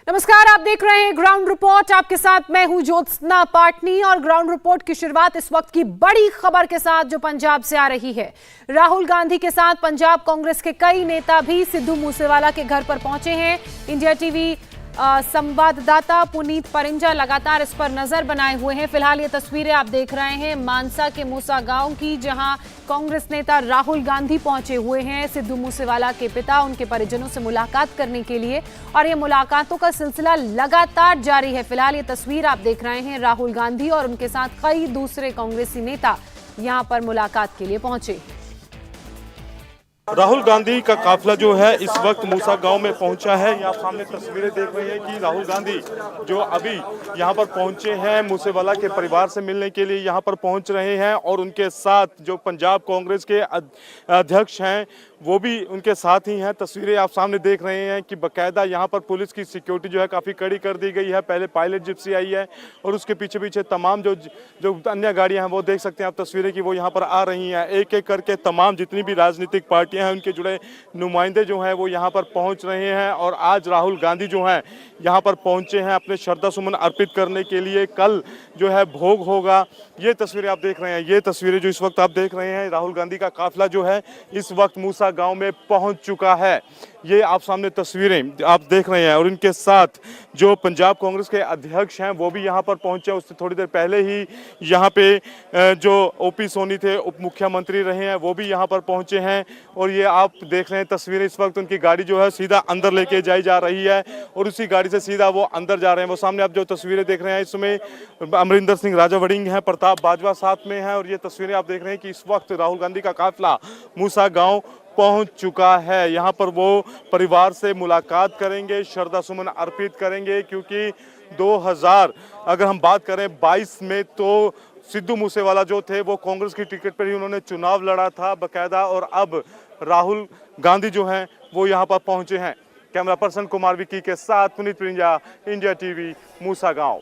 नमस्कार, आप देख रहे हैं ग्राउंड रिपोर्ट। आपके साथ मैं हूं ज्योत्सना पाटनी और ग्राउंड रिपोर्ट की शुरुआत इस वक्त की बड़ी खबर के साथ जो पंजाब से आ रही है। राहुल गांधी के साथ पंजाब कांग्रेस के कई नेता भी सिद्धू मूसेवाला के घर पर पहुंचे हैं। इंडिया टीवी संवाददाता पुनीत परिंजा लगातार इस पर नजर बनाए हुए हैं। फिलहाल ये तस्वीरें आप देख रहे हैं मानसा के मूसा गांव की, जहां कांग्रेस नेता राहुल गांधी पहुंचे हुए हैं सिद्धू मूसेवाला के पिता उनके परिजनों से मुलाकात करने के लिए, और ये मुलाकातों का सिलसिला लगातार जारी है। फिलहाल ये तस्वीर आप देख रहे हैं राहुल गांधी और उनके साथ कई दूसरे कांग्रेसी नेता यहां पर मुलाकात के लिए पहुंचे। राहुल गांधी का काफिला जो है इस वक्त मूसा गांव में पहुंचा है। यहाँ सामने तस्वीरें देख रहे हैं कि राहुल गांधी जो अभी यहाँ पर पहुंचे हैं मूसेवाला के परिवार से मिलने के लिए यहाँ पर पहुंच रहे हैं, और उनके साथ जो पंजाब कांग्रेस के अध्यक्ष हैं वो भी उनके साथ ही हैं। तस्वीरें आप सामने देख रहे हैं कि बकायदा यहाँ पर पुलिस की सिक्योरिटी जो है काफ़ी कड़ी कर दी गई है। पहले पायलट जिप्सी आई है और उसके पीछे पीछे तमाम जो अन्य गाड़ियाँ हैं वो देख सकते हैं आप तस्वीरें कि वो यहाँ पर आ रही हैं। एक एक करके तमाम जितनी भी राजनीतिक पार्टियाँ हैं उनके जुड़े नुमाइंदे जो हैं वो यहाँ पर पहुँच रहे हैं, और आज राहुल गांधी जो हैं यहाँ पर पहुँचे हैं अपने श्रद्धा सुमन अर्पित करने के लिए। कल जो है भोग होगा। ये तस्वीरें आप देख रहे हैं, ये तस्वीरें जो इस वक्त आप देख रहे हैं राहुल गांधी का काफिला जो है इस वक्त मूसा गांव में पहुंच चुका है। ये आप सामने तस्वीरें आप देख रहे हैं, और इनके साथ जो पंजाब कांग्रेस के अध्यक्ष हैं वो भी यहाँ पर पहुंचे। उससे थोड़ी देर पहले ही यहाँ पे जो ओपी सोनी थे उप मुख्यमंत्री रहे हैं वो भी यहाँ पर पहुंचे हैं, और ये आप देख रहे हैं तस्वीरें इस वक्त उनकी गाड़ी जो है सीधा अंदर लेके जाई जा रही है और उसी गाड़ी से सीधा वो अंदर जा रहे हैं। वो सामने आप जो तस्वीरें देख रहे हैं इसमें अमरिंदर सिंह राजा वड़िंग हैं, प्रताप बाजवा साथ में हैं, और ये तस्वीरें आप देख रहे हैं कि इस वक्त राहुल गांधी का काफिला मूसा गांव पहुंच चुका है। यहाँ पर वो परिवार से मुलाकात करेंगे, श्रद्धा सुमन अर्पित करेंगे, क्योंकि 2000 अगर हम बात करें 22 में तो सिद्धू मूसेवाला जो थे वो कांग्रेस की टिकट पर ही उन्होंने चुनाव लड़ा था बकायदा, और अब राहुल गांधी जो हैं वो यहाँ पर पहुंचे हैं। कैमरा पर्सन कुमार विक्की के साथ पुनीत परिंजा, इंडिया टीवी, मूसा गांव।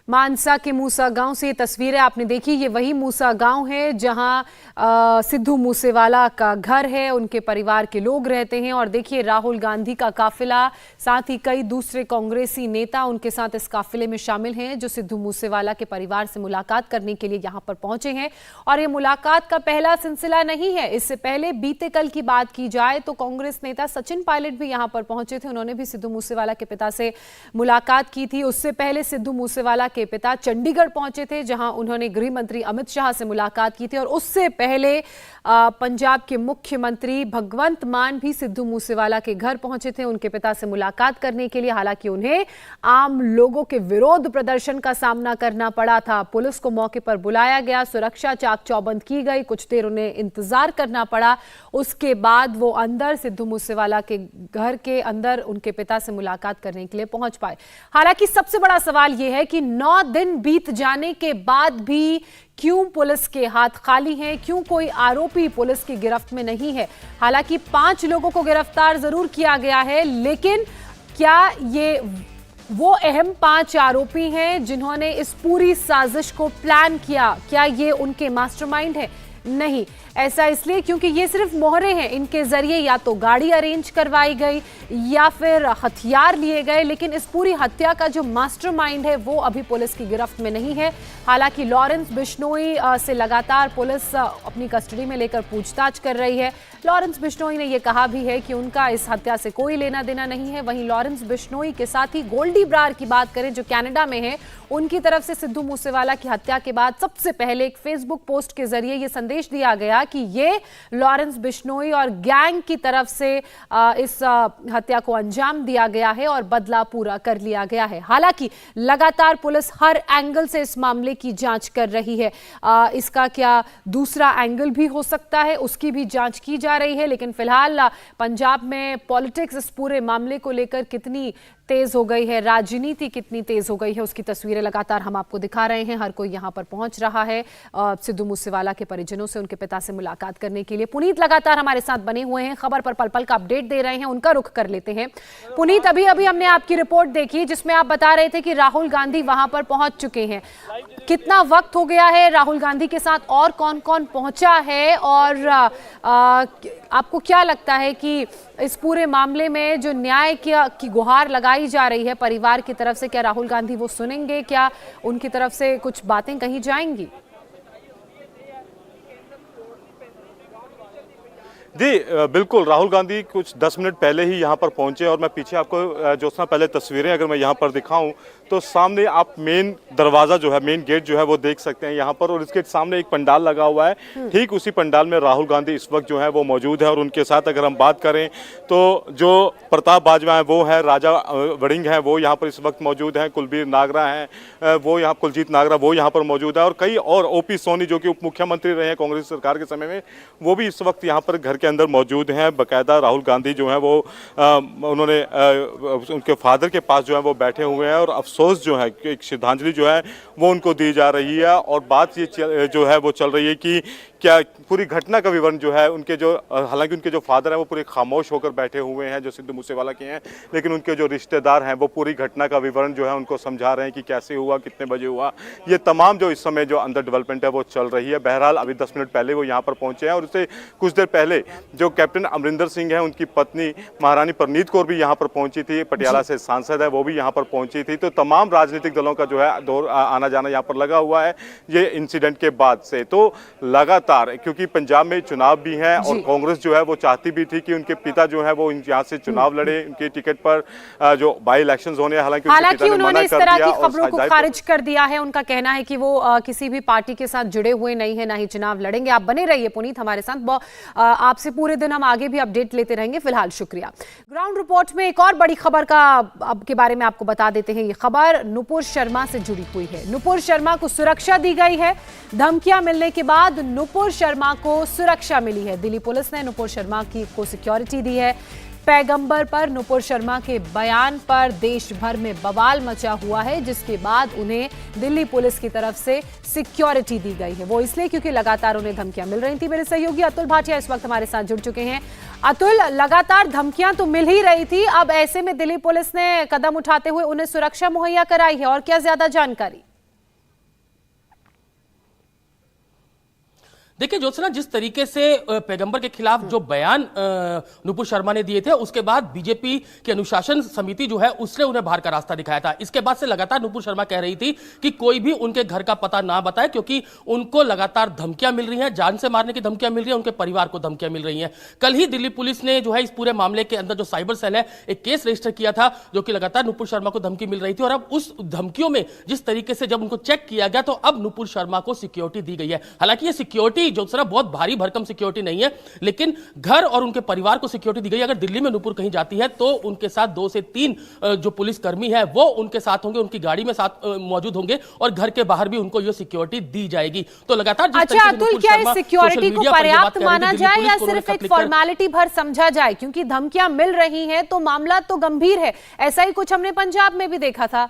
मानसा के मूसा गांव से ये तस्वीरें आपने देखी। ये वही मूसा गांव है जहां सिद्धू मूसेवाला का घर है, उनके परिवार के लोग रहते हैं, और देखिए राहुल गांधी का काफिला, साथ ही कई दूसरे कांग्रेसी नेता उनके साथ इस काफिले में शामिल हैं जो सिद्धू मूसेवाला के परिवार से मुलाकात करने के लिए यहां पर पहुंचे हैं। और ये मुलाकात का पहला सिलसिला नहीं है। इससे पहले बीते कल की बात की जाए तो कांग्रेस नेता सचिन पायलट भी यहां पर पहुंचे थे। उन्होंने भी सिद्धू मूसेवाला के पिता से मुलाकात की थी। उससे पहले सिद्धू मूसेवाला के पिता चंडीगढ़ पहुंचे थे जहां उन्होंने गृह मंत्री अमित शाह से मुलाकात की थी, और उससे पहले पंजाब के मुख्यमंत्री भगवंत मान भी सिद्धू मूसेवाला के घर पहुंचे थे उनके पिता से मुलाकात करने के लिए। हालांकि उन्हें आम लोगों के विरोध प्रदर्शन का सामना करना पड़ा था। पुलिस को मौके पर बुलाया गया, सुरक्षा चाक चौबंद की गई, कुछ देर उन्हें इंतजार करना पड़ा। उसके बाद वो अंदर सिद्धू मूसेवाला के घर के अंदर उनके पिता से मुलाकात करने के लिए पहुंच पाए। हालांकि सबसे बड़ा सवाल यह है कि 9 दिन बीत जाने के बाद भी क्यों पुलिस के हाथ खाली हैं, क्यों कोई आरोपी पुलिस की गिरफ्त में नहीं है। हालांकि 5 लोगों को गिरफ्तार जरूर किया गया है, लेकिन क्या ये वो अहम 5 आरोपी हैं जिन्होंने इस पूरी साजिश को प्लान किया? क्या ये उनके मास्टरमाइंड है? नहीं, ऐसा इसलिए क्योंकि ये सिर्फ मोहरे हैं। इनके जरिए या तो गाड़ी अरेंज करवाई गई या फिर हथियार लिए गए, लेकिन इस पूरी हत्या का जो मास्टरमाइंड है वो अभी पुलिस की गिरफ्त में नहीं है। हालांकि लॉरेंस बिश्नोई से लगातार पुलिस अपनी कस्टडी में लेकर पूछताछ कर रही है। लॉरेंस बिश्नोई ने यह कहा भी है कि उनका इस हत्या से कोई लेना देना नहीं है। वहीं लॉरेंस बिश्नोई के साथ ही गोल्डी ब्रार की बात करें जो कनाडा में है, उनकी तरफ से सिद्धू मूसेवाला की हत्या के बाद सबसे पहले एक फेसबुक पोस्ट के जरिए यह संदेश दिया गया कि ये लॉरेंस बिश्नोई और गैंग की तरफ से इस हत्या को अंजाम दिया गया है और बदला पूरा कर लिया गया है। हालांकि लगातार पुलिस हर एंगल से इस मामले की जांच कर रही है। इसका क्या दूसरा एंगल भी हो सकता है, उसकी भी जांच की जा रही है। लेकिन फिलहाल पंजाब में पॉलिटिक्स इस पूरे मामले को लेकर कितनी तेज हो गई है, राजनीति कितनी तेज हो गई है, उसकी तस्वीरें लगातार हम आपको दिखा रहे हैं। हर कोई यहां पर पहुंच रहा है सिद्धू मूसेवाला के परिजनों से उनके पिता से मुलाकात करने के लिए। पुनीत लगातार हमारे साथ बने हुए हैं, खबर पर पल पल का अपडेट दे रहे हैं, उनका रुख कर लेते हैं। पुनीत, अभी अभी हमने आपकी रिपोर्ट देखी जिसमें आप बता रहे थे कि राहुल गांधी वहां पर पहुंच चुके हैं। कितना वक्त हो गया है, राहुल गांधी के साथ और कौन कौन पहुंचा है, और आपको क्या लगता है कि इस पूरे मामले में जो न्याय की गुहार लगाई जा रही है परिवार की तरफ से, क्या राहुल गांधी वो सुनेंगे? क्या उनकी तरफ से कुछ बातें कही जाएंगी? जी बिल्कुल, राहुल गांधी कुछ 10 मिनट पहले ही यहाँ पर पहुंचे और मैं पीछे आपको ज्योत्सना पहले तस्वीरें अगर मैं यहाँ पर दिखाऊं तो सामने आप मेन दरवाज़ा जो है, मेन गेट जो है वो देख सकते हैं यहाँ पर, और इसके सामने एक पंडाल लगा हुआ है। ठीक उसी पंडाल में राहुल गांधी इस वक्त जो है वो मौजूद है। और उनके साथ अगर हम बात करें तो जो प्रताप बाजवा है वो है, राजा वड़िंग है वो यहाँ पर इस वक्त मौजूद हैं, कुलबीर नागरा हैं वो यहाँ, कुलजीत नागरा वो यहाँ पर मौजूद है, और कई और ओपी सोनी जो कि उप मुख्यमंत्री रहे हैं कांग्रेस सरकार के समय में, वो भी इस वक्त यहाँ पर घर के अंदर मौजूद हैं। बाकायदा राहुल गांधी जो है वो उन्होंने उनके फादर के पास जो है वो बैठे हुए हैं, और अफसोस जो है, एक श्रद्धांजलि जो है वो उनको दी जा रही है। और बात ये जो है वो चल रही है कि क्या पूरी घटना का विवरण जो है उनके जो, हालांकि उनके जो फादर हैं वो पूरे खामोश होकर बैठे हुए हैं जो सिद्धू मूसेवाला के हैं, लेकिन उनके जो रिश्तेदार हैं वो पूरी घटना का विवरण जो है उनको समझा रहे हैं कि कैसे हुआ, कितने बजे हुआ, ये तमाम जो इस समय जो अंदर डेवलपमेंट है वो चल रही है। बहरहाल अभी 10 मिनट पहले वो यहाँ पर पहुंचे हैं, और उससे कुछ देर पहले जो कैप्टन अमरिंदर सिंह है उनकी पत्नी महारानी परनीत कौर भी यहाँ पर पहुंची थी, पटियाला से सांसद है वो भी यहाँ पर पहुंची थी। तो तमाम राजनीतिक दलों का जो है दौर आना जाना यहाँ पर लगा हुआ है ये इंसिडेंट के बाद से। तो लगातार, क्योंकि पंजाब में चुनाव भी हैं और कांग्रेस जो है वो चाहती भी थी कि उनके पिता जो है वो यहाँ से चुनाव लड़े, उनके टिकट पर जो बाई इलेक्शंस होने, हालांकि उन्होंने इस तरह की खबरों को खारिज कर दिया है। उनका कहना है कि वो किसी भी पार्टी के साथ जुड़े हुए नहीं है, ना ही चुनाव लड़ेंगे। आप बने रहिए पुनीत हमारे साथ, आपसे पूरे दिन हम आगे भी अपडेट लेते रहेंगे। फिलहाल शुक्रिया। ग्राउंड रिपोर्ट में एक और बड़ी खबर के बारे में आपको बता देते हैं। ये खबर नुपुर शर्मा से जुड़ी हुई है। नुपुर शर्मा को सुरक्षा दी गई है। धमकियां मिलने के बाद नुपुर शर्मा को सुरक्षा मिली है। दिल्ली पुलिस ने नुपुर शर्मा को सिक्योरिटी दी है। पैगंबर पर नुपुर शर्मा के बयान पर देश भर में बवाल मचा हुआ है, जिसके बाद उन्हें दिल्ली पुलिस की तरफ से सिक्योरिटी दी गई है। वो इसलिए क्योंकि लगातार उन्हें धमकियां मिल रही थी। मेरे सहयोगी अतुल भाटिया इस वक्त हमारे साथ जुड़ चुके हैं। अतुल, लगातार धमकियां तो मिल ही रही थी, अब ऐसे में दिल्ली पुलिस ने कदम उठाते हुए उन्हें सुरक्षा मुहैया कराई है, और क्या ज्यादा जानकारी? देखिए ज्योत्सना, जिस तरीके से पैगंबर के खिलाफ जो बयान नुपुर शर्मा ने दिए थे, उसके बाद बीजेपी की अनुशासन समिति जो है उसने उन्हें बाहर का रास्ता दिखाया था। इसके बाद से लगातार नुपुर शर्मा कह रही थी कि कोई भी उनके घर का पता ना बताए, क्योंकि उनको लगातार धमकियां मिल रही हैं, जान से मारने की धमकियां मिल रही हैं, उनके परिवार को धमकियां मिल रही हैं। कल ही दिल्ली पुलिस ने जो है इस पूरे मामले के अंदर जो साइबर सेल है एक केस रजिस्टर किया था, जो कि लगातार नुपुर शर्मा को धमकी मिल रही थी। और अब उस धमकियों में जिस तरीके से जब उनको चेक किया गया तो अब नुपुर शर्मा को सिक्योरिटी दी गई है। हालांकि ये सिक्योरिटी जो बहुत भारी भरकम सिक्योरिटी नहीं है, लेकिन घर और उनके परिवार को सिक्योरिटी दी गई। अगर दिल्ली में नुपुर कहीं जाती है तो उनके साथ 2 से 3 जो पुलिसकर्मी है वो उनके साथ होंगे, उनकी गाड़ी में साथ मौजूद होंगे, और घर के बाहर भी उनको ये सिक्योरिटी दी जाएगी। तो लगातार अच्छा अतुल, क्या इस सिक्योरिटी को पर्याप्त माना जाए या सिर्फ एक फॉर्मेलिटी भर समझा जाए? क्योंकि धमकियां मिल रही हैं तो मामला तो गंभीर है। ऐसा ही कुछ हमने पंजाब में भी देखा था।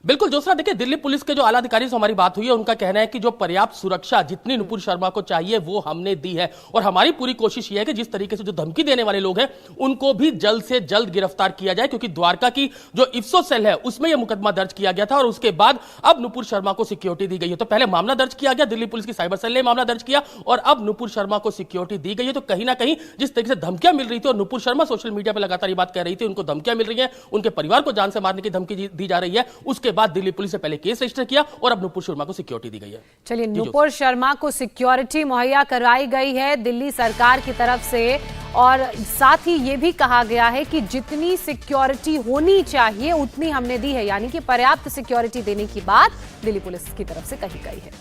बिल्कुल ज्योत्सना, देखिए दिल्ली पुलिस के जो आला अधिकारी से हमारी बात हुई है, उनका कहना है कि जो पर्याप्त सुरक्षा जितनी नुपुर शर्मा को चाहिए वो हमने दी है, और हमारी पूरी कोशिश ये है कि जिस तरीके से जो धमकी देने वाले लोग हैं उनको भी जल्द से जल्द गिरफ्तार किया जाए, क्योंकि द्वारका की जो इफ्सो सेल है उसमें यह मुकदमा दर्ज किया गया था, और उसके बाद अब नुपुर शर्मा को सिक्योरिटी दी गई है। तो पहले मामला दर्ज किया गया, दिल्ली पुलिस की साइबर सेल ने मामला दर्ज किया, और अब नुपुर शर्मा को सिक्योरिटी दी गई है। तो कहीं ना कहीं जिस तरीके से धमकियां मिल रही थी, और नुपुर शर्मा सोशल मीडिया पर लगातार ये बात कह रही थी उनको धमकियां मिल रही है, उनके परिवार को जान से मारने की धमकी दी जा रही है, उसके बाद दिल्ली पुलिस ने केस रजिस्टर किया और अब नुपुर शर्मा को सिक्योरिटी दी गई है। चलिए, नुपुर शर्मा को सिक्योरिटी मुहैया कराई गई है दिल्ली सरकार की तरफ से, और साथ ही यह भी कहा गया है कि जितनी सिक्योरिटी होनी चाहिए उतनी हमने दी है, यानी कि पर्याप्त सिक्योरिटी देने की बात दिल्ली पुलिस की तरफ से कही गई है।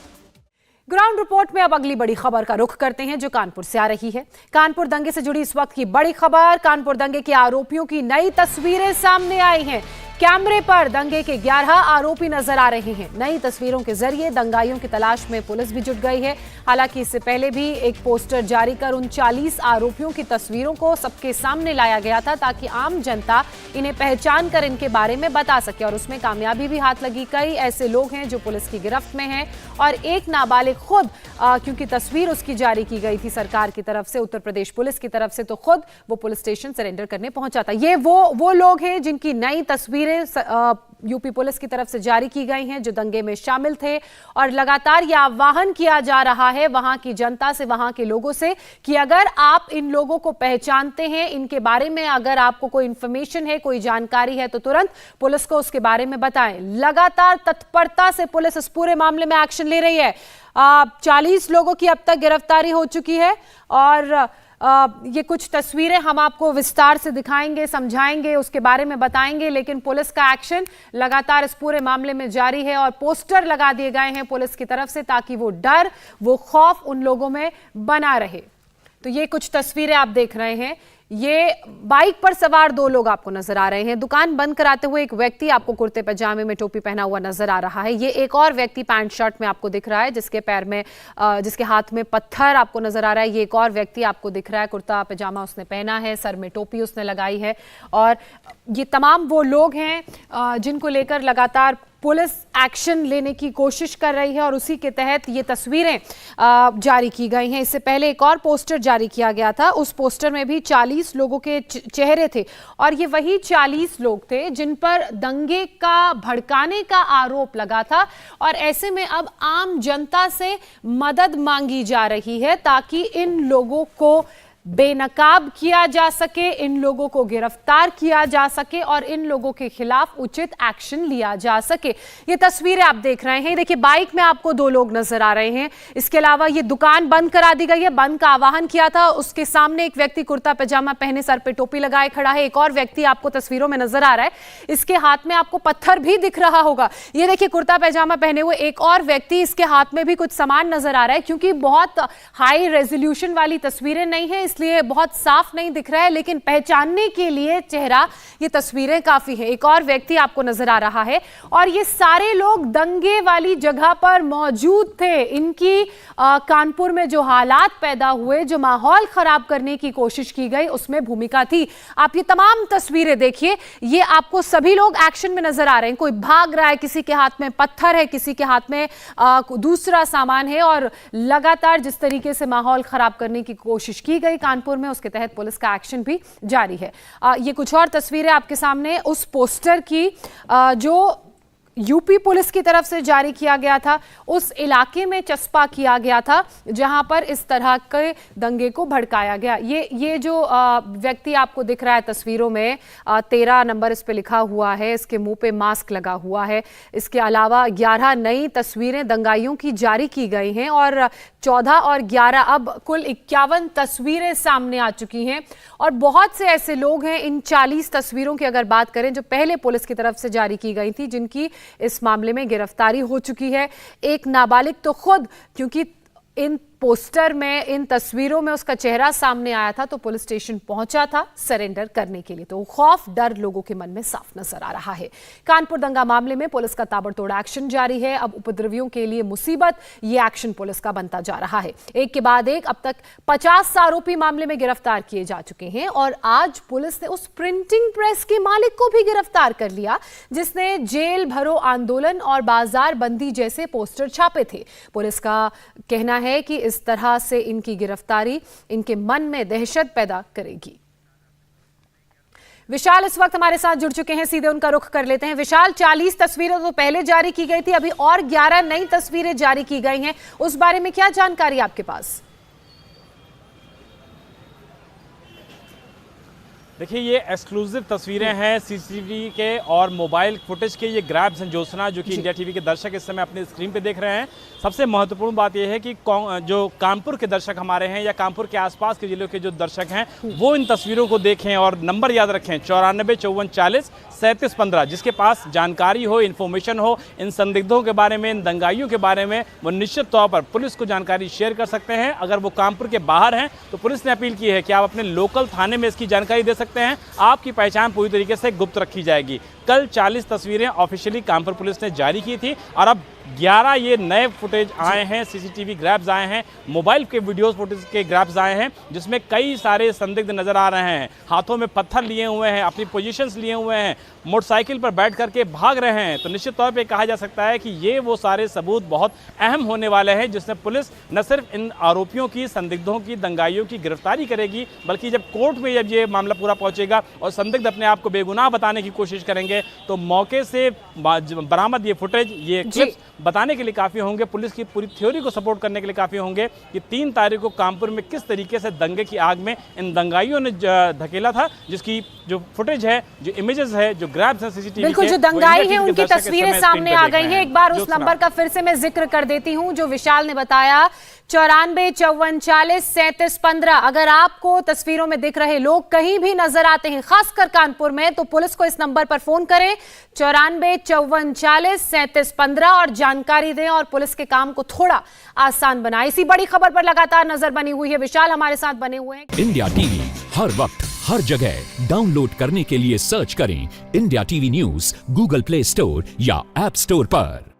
ग्राउंड रिपोर्ट में अब अगली बड़ी खबर का रुख करते हैं, जो कानपुर से आ रही है। कानपुर दंगे से जुड़ी इस वक्त की बड़ी खबर। कानपुर दंगे के आरोपियों की नई तस्वीरें सामने आई हैं। कैमरे पर दंगे के 11 आरोपी नजर आ रहे हैं। नई तस्वीरों के जरिए दंगाइयों की तलाश में पुलिस भी जुट गई है। हालांकि इससे पहले भी एक पोस्टर जारी कर उन 40 आरोपियों की तस्वीरों को सबके सामने लाया गया था, ताकि आम जनता इन्हें पहचान कर इनके बारे में बता सके, और उसमें कामयाबी भी हाथ लगी। कई ऐसे लोग हैं जो पुलिस की गिरफ्त में हैं, और एक नाबालिग खुद, क्योंकि तस्वीर उसकी जारी की गई थी सरकार की तरफ से, उत्तर प्रदेश पुलिस की तरफ से, तो खुद वो पुलिस स्टेशन सरेंडर करने पहुंचा था। ये वो लोग हैं जिनकी नई तस्वीरें तस्वीरें यूपी पुलिस की तरफ से जारी की गई हैं जो दंगे में शामिल थे, और लगातार यह आह्वान किया जा रहा है वहां की जनता से, वहां के लोगों से कि अगर आप इन लोगों को पहचानते हैं, इनके बारे में अगर आपको कोई इंफॉर्मेशन है, कोई जानकारी है, तो तुरंत पुलिस को उसके बारे में बताएं। लगातार तत्परता से पुलिस इस पूरे मामले में एक्शन ले रही है। 40 लोगों की अब तक गिरफ्तारी हो चुकी है, और ये कुछ तस्वीरें हम आपको विस्तार से दिखाएंगे, समझाएंगे, उसके बारे में बताएंगे, लेकिन पुलिस का एक्शन लगातार इस पूरे मामले में जारी है और पोस्टर लगा दिए गए हैं पुलिस की तरफ से ताकि वो डर, वो खौफ उन लोगों में बना रहे। तो ये कुछ तस्वीरें आप देख रहे हैं। ये बाइक पर सवार 2 लोग आपको नजर आ रहे हैं। दुकान बंद कराते हुए एक व्यक्ति आपको कुर्ते पजामे में टोपी पहना हुआ नजर आ रहा है। ये एक और व्यक्ति पैंट शर्ट में आपको दिख रहा है जिसके पैर में जिसके हाथ में पत्थर आपको नजर आ रहा है। ये एक और व्यक्ति आपको दिख रहा है, कुर्ता पजामा उसने पहना है, सर में टोपी उसने लगाई है, और ये तमाम वो लोग हैं जिनको लेकर लगातार पुलिस एक्शन लेने की कोशिश कर रही है, और उसी के तहत ये तस्वीरें जारी की गई हैं। इससे पहले एक और पोस्टर जारी किया गया था, उस पोस्टर में भी 40 लोगों के चेहरे थे, और ये वही 40 लोग थे जिन पर दंगे का भड़काने का आरोप लगा था। और ऐसे में अब आम जनता से मदद मांगी जा रही है ताकि इन लोगों को बेनकाब किया जा सके, इन लोगों को गिरफ्तार किया जा सके और इन लोगों के खिलाफ उचित एक्शन लिया जा सके। ये तस्वीरें आप देख रहे हैं। देखिए, बाइक में आपको 2 लोग नजर आ रहे हैं। इसके अलावा ये दुकान बंद करा दी गई है, बंद का आह्वान किया था। उसके सामने एक व्यक्ति कुर्ता पजामा पहने, सर पे टोपी लगाए खड़ा है। एक और व्यक्ति आपको तस्वीरों में नजर आ रहा है, इसके हाथ में आपको पत्थर भी दिख रहा होगा। ये देखिए, कुर्ता पजामा पहने हुए एक और व्यक्ति, इसके हाथ में भी कुछ सामान नजर आ रहा है। क्योंकि बहुत हाई रेजोल्यूशन वाली तस्वीरें नहीं है, इसलिए बहुत साफ नहीं दिख रहा है, लेकिन पहचानने के लिए चेहरा, ये तस्वीरें काफी है। एक और व्यक्ति आपको नजर आ रहा है, और ये सारे लोग दंगे वाली जगह पर मौजूद थे। इनकी कानपुर में जो हालात पैदा हुए, जो माहौल खराब करने की कोशिश की गई, उसमें भूमिका थी। आप ये तमाम तस्वीरें देखिए, ये आपको सभी लोग एक्शन में नजर आ रहे हैं। कोई भाग रहा है, किसी के हाथ में पत्थर है, किसी के हाथ में दूसरा सामान है, और लगातार जिस तरीके से माहौल खराब करने की कोशिश की गई कानपुर में, उसके तहत पुलिस का एक्शन भी जारी है। ये कुछ और तस्वीरें आपके सामने उस पोस्टर की जो यूपी पुलिस की तरफ से जारी किया गया था, उस इलाके में चस्पा किया गया था जहां पर इस तरह के दंगे को भड़काया गया। ये जो व्यक्ति आपको दिख रहा है तस्वीरों में, 13 नंबर इस पे लिखा हुआ है, इसके मुंह पे मास्क लगा हुआ है। इसके अलावा 11 नई तस्वीरें दंगाइयों की जारी की गई हैं, और 14 और 11 अब कुल 51 तस्वीरें सामने आ चुकी हैं। और बहुत से ऐसे लोग हैं, इन 40 तस्वीरों की अगर बात करें जो पहले पुलिस की तरफ से जारी की गई थी, जिनकी इस मामले में गिरफ्तारी हो चुकी है। एक नाबालिग तो खुद, क्योंकि इन पोस्टर में, इन तस्वीरों में उसका चेहरा सामने आया था, तो पुलिस स्टेशन पहुंचा था सरेंडर करने के लिए। तो खौफ, डर लोगों के मन में साफ नजर आ रहा है। कानपुर दंगा मामले में पुलिस का ताबड़तोड़ एक्शन जारी है। अब उपद्रवियों के लिए मुसीबत, ये एक्शन पुलिस का बनता जा रहा है। एक के बाद एक अब तक 50 आरोपी मामले में गिरफ्तार किए जा चुके हैं, और आज पुलिस ने उस प्रिंटिंग प्रेस के मालिक को भी गिरफ्तार कर लिया जिसने जेल भरो आंदोलन और बाजार बंदी जैसे पोस्टर छापे थे। पुलिस का कहना है कि इस तरह से इनकी गिरफ्तारी इनके मन में दहशत पैदा करेगी। विशाल इस वक्त हमारे साथ जुड़ चुके हैं, सीधे उनका रुख कर लेते हैं। विशाल, 40 तस्वीरें तो पहले जारी की गई थी, अभी और 11 नई तस्वीरें जारी की गई हैं, उस बारे में क्या जानकारी आपके पास? देखिए, ये एक्सक्लूसिव तस्वीरें हैं सीसीटीवी के और मोबाइल फुटेज के। ये ग्रैब संजोसना जो कि इंडिया टीवी के दर्शक इस समय अपने स्क्रीन पे देख रहे हैं। सबसे महत्वपूर्ण बात यह है कि जो कानपुर के दर्शक हमारे हैं या कानपुर के आसपास के जिलों के जो दर्शक हैं वो इन तस्वीरों को देखें और नंबर याद रखें 94 54 40 37 15। जिसके पास जानकारी हो, इन्फॉर्मेशन हो इन संदिग्धों के बारे में, इन दंगाइयों के बारे में, वो निश्चित तौर पर पुलिस को जानकारी शेयर कर सकते हैं। अगर वो कानपुर के बाहर हैं तो पुलिस ने अपील की है कि आप अपने लोकल थाने में इसकी जानकारी दे सकते हैं। आपकी पहचान पूरी तरीके से गुप्त रखी जाएगी। कल 40 तस्वीरें ऑफिशियली कानपुर पुलिस ने जारी की थी, और अब 11 ये नए फुटेज आए हैं, सीसीटीवी ग्रैब्स आए हैं, मोबाइल के वीडियोस फुटेज के ग्रैब्स आए हैं, जिसमें कई सारे संदिग्ध नजर आ रहे हैं। हाथों में पत्थर लिए हुए हैं, अपनी पोजीशंस लिए हुए हैं, मोटरसाइकिल पर बैठ करके भाग रहे हैं। तो निश्चित तौर पे कहा जा सकता है कि ये वो सारे सबूत बहुत अहम होने वाले हैं, जिसमें पुलिस न सिर्फ इन आरोपियों की, संदिग्धों की, दंगाइयों की गिरफ्तारी करेगी, बल्कि जब कोर्ट में जब ये मामला पूरा पहुंचेगा और संदिग्ध अपने आप को बेगुनाह बताने की कोशिश करेंगे, तो मौके से बरामद ये फुटेज, ये क्लिप्स बताने के लिए काफ़ी होंगे, पुलिस की पूरी थ्योरी को सपोर्ट करने के लिए काफ़ी होंगे कि 3 तारीख को कानपुर में किस तरीके से दंगे की आग में इन दंगाइयों ने धकेला था, जिसकी जो फुटेज है, जो इमेजेस है, जो ग्रैब्स है सीसीटीवी बिल्कुल, जो दंगाई है उनकी तस्वीरें सामने आ गई हैं। एक बार उस नंबर का फिर से मैं जिक्र कर देती हूं जो विशाल ने बताया, 94 54 40 37 15। अगर आपको तस्वीरों में दिख रहे लोग कहीं भी नजर आते हैं, खासकर कानपुर में, तो पुलिस को इस नंबर पर फोन करें, 94 54 40 37 15, और जानकारी दें और पुलिस के काम को थोड़ा आसान बनाए। इसी बड़ी खबर पर लगातार नजर बनी हुई है। विशाल हमारे साथ बने हुए हैं। इंडिया टीवी हर वक्त हर जगह डाउनलोड करने के लिए सर्च करें India TV news Google play store या ऐप स्टोर पर।